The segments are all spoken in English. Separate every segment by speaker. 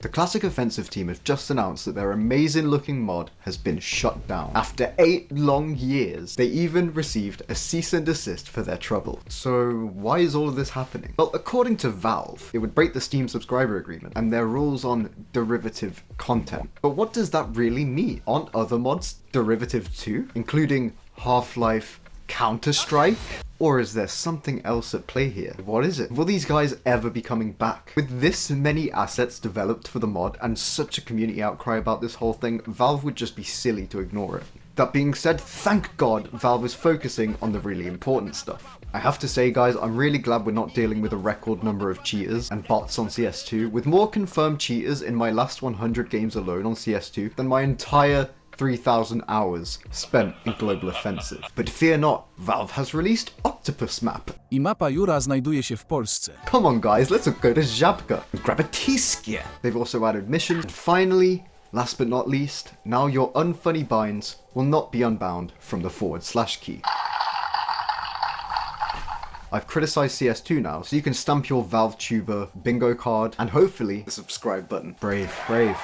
Speaker 1: The Classic Offensive team has just announced that their amazing looking mod has been shut down. After 8 long years, they even received a cease and desist for their trouble. So why is all of this happening? Well, according to Valve, it would break the Steam subscriber agreement and their rules on derivative content. But what does that really mean? Aren't other mods derivative too, including Half-Life, Counter-Strike? Or is there something else at play here? What is it? Will these guys ever be coming back? With this many assets developed for the mod and such a community outcry about this whole thing, Valve would just be silly to ignore it. That being said, thank God Valve is focusing on the really important stuff. I have to say guys, I'm really glad we're not dealing with a record number of cheaters and bots on CS2, with more confirmed cheaters in my last 100 games alone on CS2 than my entire 3,000 hours spent in Global Offensive. But fear not, Valve has released Octopus Map.
Speaker 2: I mapa Jura znajduje się w Polsce.
Speaker 1: Come on guys, let's go to Żabka and grab a T-skier. They've also added missions. And finally, last but not least, now your unfunny binds will not be unbound from the / key. I've criticized CS2 now, so you can stamp your Valve Tuber bingo card and hopefully the subscribe button. Brave, brave.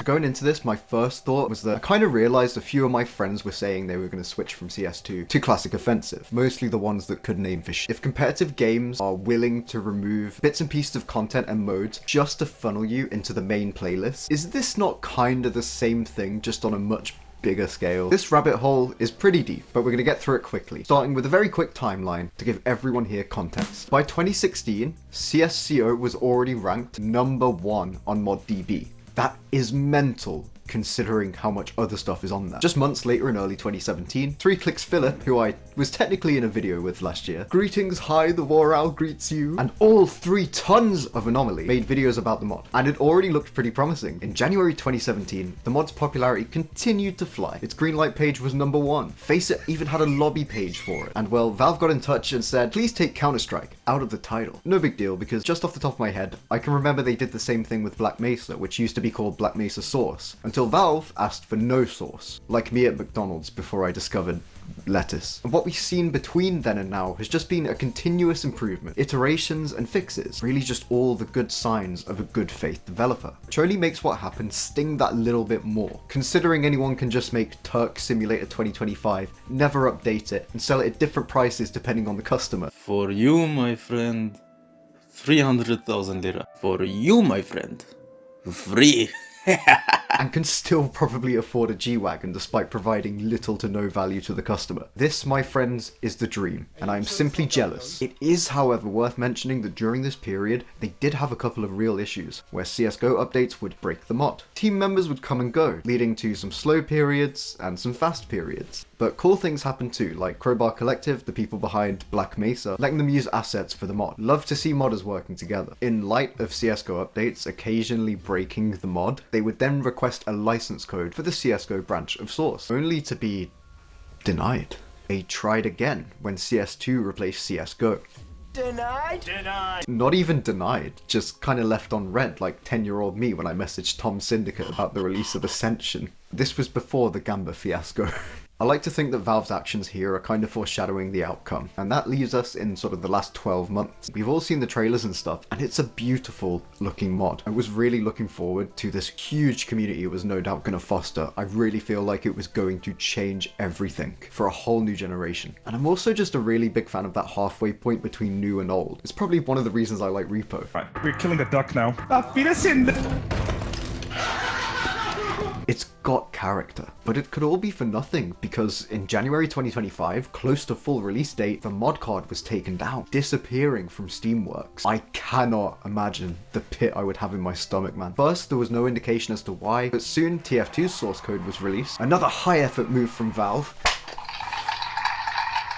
Speaker 1: Going into this, my first thought was that I kind of realized a few of my friends were saying they were going to switch from CS2 to Classic Offensive, mostly the ones that couldn't aim for shit. If competitive games are willing to remove bits and pieces of content and modes just to funnel you into the main playlist, is this not kind of the same thing, just on a much bigger scale? This rabbit hole is pretty deep, but we're going to get through it quickly, starting with a very quick timeline to give everyone here context. By 2016, CSCO was already ranked #1 on ModDB. That is mental, considering how much other stuff is on there. Just months later in early 2017, 3Clicks Philip, who I was technically in a video with last year, greetings, hi, the War Owl greets you, and all 3 tons of Anomaly made videos about the mod, and it already looked pretty promising. In January 2017, the mod's popularity continued to fly. Its greenlight page was #1. Faceit even had a lobby page for it, and well, Valve got in touch and said, please take Counter-Strike out of the title. No big deal, because just off the top of my head, I can remember they did the same thing with Black Mesa, which used to be called Black Mesa Sauce, until Valve asked for no sauce, like me at McDonald's before I discovered lettuce. And what we've seen between then and now has just been a continuous improvement, iterations and fixes, really just all the good signs of a good faith developer, which only makes what happened sting that little bit more, considering anyone can just make Turk Simulator 2025, never update it, and sell it at different prices depending on the customer.
Speaker 3: For you, my friend, 300,000 lira. For you, my friend, free.
Speaker 1: And can still probably afford a G-Wagon despite providing little to no value to the customer. This, my friends, is the dream, and I am simply jealous. It is, however, worth mentioning that during this period, they did have a couple of real issues, where CSGO updates would break the mod. Team members would come and go, leading to some slow periods and some fast periods. But cool things happened too, like Crowbar Collective, the people behind Black Mesa, letting them use assets for the mod. Love to see modders working together. In light of CSGO updates occasionally breaking the mod, they would then request a license code for the CSGO branch of Source, only to be denied. They tried again when CS2 replaced CSGO.
Speaker 4: Denied? Denied.
Speaker 1: Not even denied, just kinda left on red like 10-year-old me when I messaged Tom Syndicate about the release of Ascension. This was before the Gamba fiasco. I like to think that Valve's actions here are kind of foreshadowing the outcome, and that leaves us in sort of the last 12 months. We've all seen the trailers and stuff, and it's a beautiful looking mod. I was really looking forward to this huge community it was no doubt going to foster. I really feel like it was going to change everything for a whole new generation. And I'm also just a really big fan of that halfway point between new and old. It's probably one of the reasons I like Repo.
Speaker 5: Right, we're killing a duck now.
Speaker 1: It's got character, but it could all be for nothing because in January 2025, close to full release date, the mod card was taken down, disappearing from Steamworks. I cannot imagine the pit I would have in my stomach, man. First, there was no indication as to why, but soon TF2's source code was released. Another high effort move from Valve.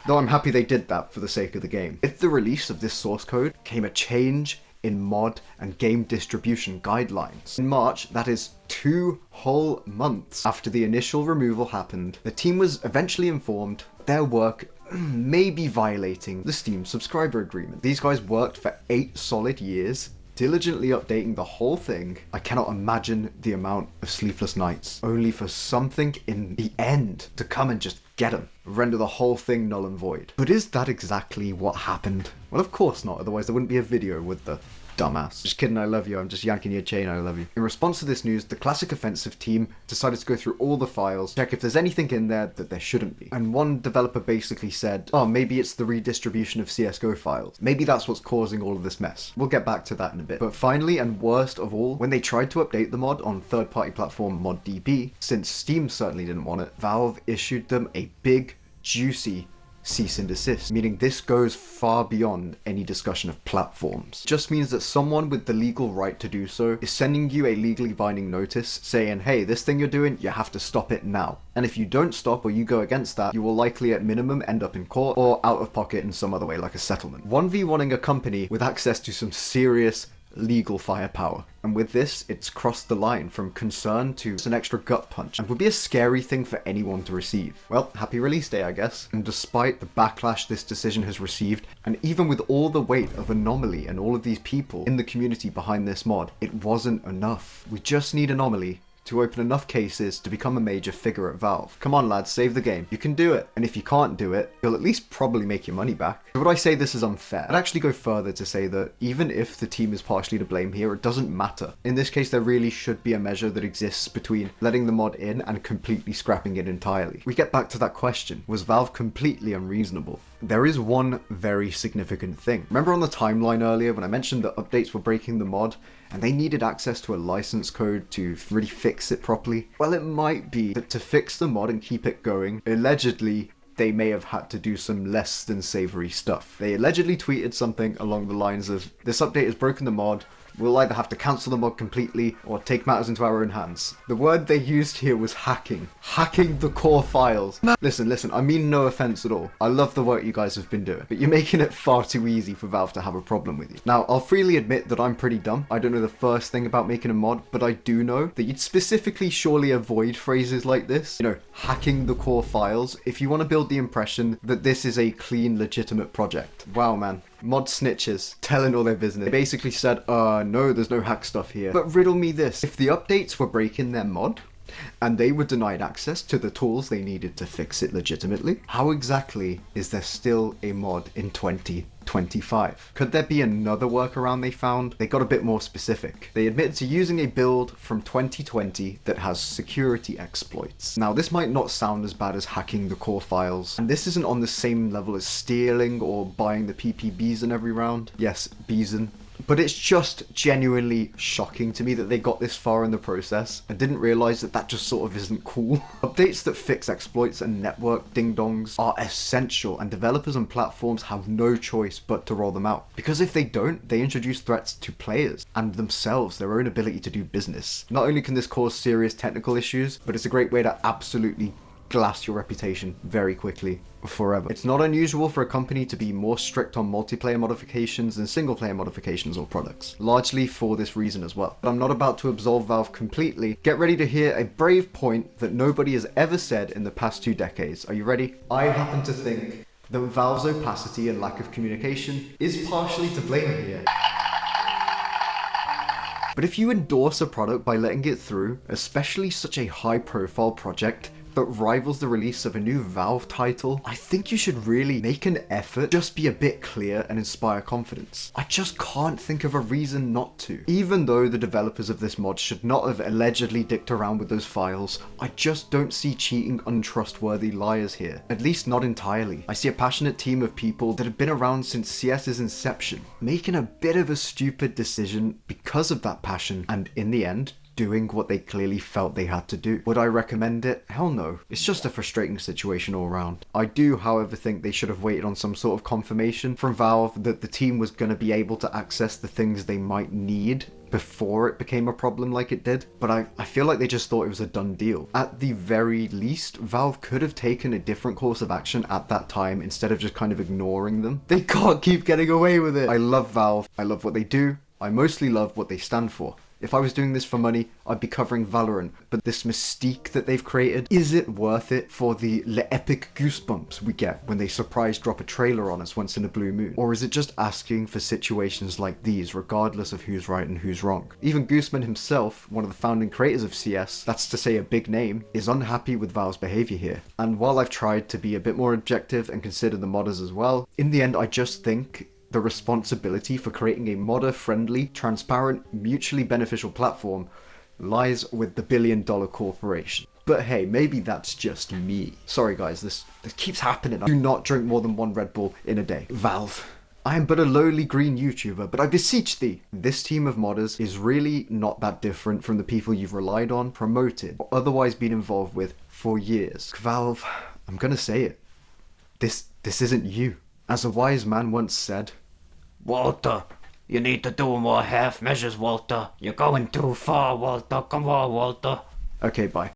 Speaker 1: Though I'm happy they did that for the sake of the game. With the release of this source code came a change in mod and game distribution guidelines. In March, that is 2 whole months after the initial removal happened, the team was eventually informed their work may be violating the Steam subscriber agreement. These guys worked for 8 solid years, diligently updating the whole thing. I cannot imagine the amount of sleepless nights, only for something in the end to come and just get them, render the whole thing null and void. But is that exactly what happened? Well, of course not, otherwise there wouldn't be a video, would there? dumbass. Just kidding, I love you. I'm just yanking your chain, I love you. In response to this news, the Classic Offensive team decided to go through all the files, check if there's anything in there that there shouldn't be. And one developer basically said, oh, maybe it's the redistribution of CSGO files. Maybe that's what's causing all of this mess. We'll get back to that in a bit. But finally, and worst of all, when they tried to update the mod on third-party platform ModDB, since Steam certainly didn't want it, Valve issued them a big, juicy cease and desist, meaning this goes far beyond any discussion of platforms. It just means that someone with the legal right to do so is sending you a legally binding notice saying, hey, this thing you're doing, you have to stop it now. And if you don't stop or you go against that, you will likely at minimum end up in court or out of pocket in some other way, like a settlement. 1v1ing a company with access to some serious legal firepower. And with this, it's crossed the line from concern to an extra gut punch, and would be a scary thing for anyone to receive. Well, happy release day, I guess. And despite the backlash this decision has received, and even with all the weight of Anomaly and all of these people in the community behind this mod, it wasn't enough. We just need Anomaly to open enough cases to become a major figure at Valve. Come on lads, save the game. You can do it. And if you can't do it, you'll at least probably make your money back. Would I say this is unfair? I'd actually go further to say that even if the team is partially to blame here, it doesn't matter. In this case, there really should be a measure that exists between letting the mod in and completely scrapping it entirely. We get back to that question. Was Valve completely unreasonable? There is one very significant thing. Remember on the timeline earlier when I mentioned that updates were breaking the mod and they needed access to a license code to really fix it properly? Well, it might be that to fix the mod and keep it going, allegedly, they may have had to do some less than savory stuff. They allegedly tweeted something along the lines of, this update has broken the mod, we'll either have to cancel the mod completely or take matters into our own hands. The word they used here was hacking. Hacking the core files. Listen, I mean no offense at all. I love the work you guys have been doing, but you're making it far too easy for Valve to have a problem with you. Now, I'll freely admit that I'm pretty dumb. I don't know the first thing about making a mod, but I do know that you'd specifically surely avoid phrases like this. You know, hacking the core files, if you want to build the impression that this is a clean, legitimate project. Wow, man. Mod snitches, telling all their business. They basically said, no, there's no hack stuff here. But riddle me this, if the updates were breaking their mod, and they were denied access to the tools they needed to fix it legitimately, how exactly is there still a mod in 2025? Could there be another workaround they found? They got a bit more specific. They admitted to using a build from 2020 that has security exploits. Now, this might not sound as bad as hacking the core files, and this isn't on the same level as stealing or buying the PPBs in every round. Yes, Bison. But it's just genuinely shocking to me that they got this far in the process and didn't realize that that just sort of isn't cool. Updates that fix exploits and network ding-dongs are essential, and developers and platforms have no choice but to roll them out. Because if they don't, they introduce threats to players and themselves, their own ability to do business. Not only can this cause serious technical issues, but it's a great way to absolutely glass your reputation very quickly, forever. It's not unusual for a company to be more strict on multiplayer modifications than single player modifications or products, largely for this reason as well. But I'm not about to absolve Valve completely. Get ready to hear a brave point that nobody has ever said in the past 2 decades. Are you ready? I happen to think that Valve's opacity and lack of communication is partially to blame here. But if you endorse a product by letting it through, especially such a high-profile project that rivals the release of a new Valve title, I think you should really make an effort, just be a bit clear and inspire confidence. I just can't think of a reason not to. Even though the developers of this mod should not have allegedly dicked around with those files, I just don't see cheating, untrustworthy liars here. At least not entirely. I see a passionate team of people that have been around since CS's inception, making a bit of a stupid decision because of that passion, and in the end, doing what they clearly felt they had to do. Would I recommend it? Hell no. It's just a frustrating situation all around. I do, however, think they should have waited on some sort of confirmation from Valve that the team was going to be able to access the things they might need before it became a problem like it did. But I feel like they just thought it was a done deal. At the very least, Valve could have taken a different course of action at that time instead of just kind of ignoring them. They can't keep getting away with it. I love Valve. I love what they do. I mostly love what they stand for. If I was doing this for money, I'd be covering Valorant, but this mystique that they've created, is it worth it for the epic goosebumps we get when they surprise drop a trailer on us once in a blue moon? Or is it just asking for situations like these, regardless of who's right and who's wrong? Even Gooseman himself, one of the founding creators of CS, that's to say a big name, is unhappy with Valve's behavior here. And while I've tried to be a bit more objective and consider the modders as well, in the end I just think the responsibility for creating a modder-friendly, transparent, mutually beneficial platform lies with the billion-dollar corporation. But hey, maybe that's just me. Sorry guys, this keeps happening. I do not drink more than 1 Red Bull in a day. Valve. I am but a lowly green YouTuber, but I beseech thee, this team of modders is really not that different from the people you've relied on, promoted, or otherwise been involved with for years. Valve, I'm gonna say it. This isn't you. As a wise man once said,
Speaker 5: Walter, you need to do more half measures, Walter. You're going too far, Walter. Come on, Walter.
Speaker 1: okay, bye.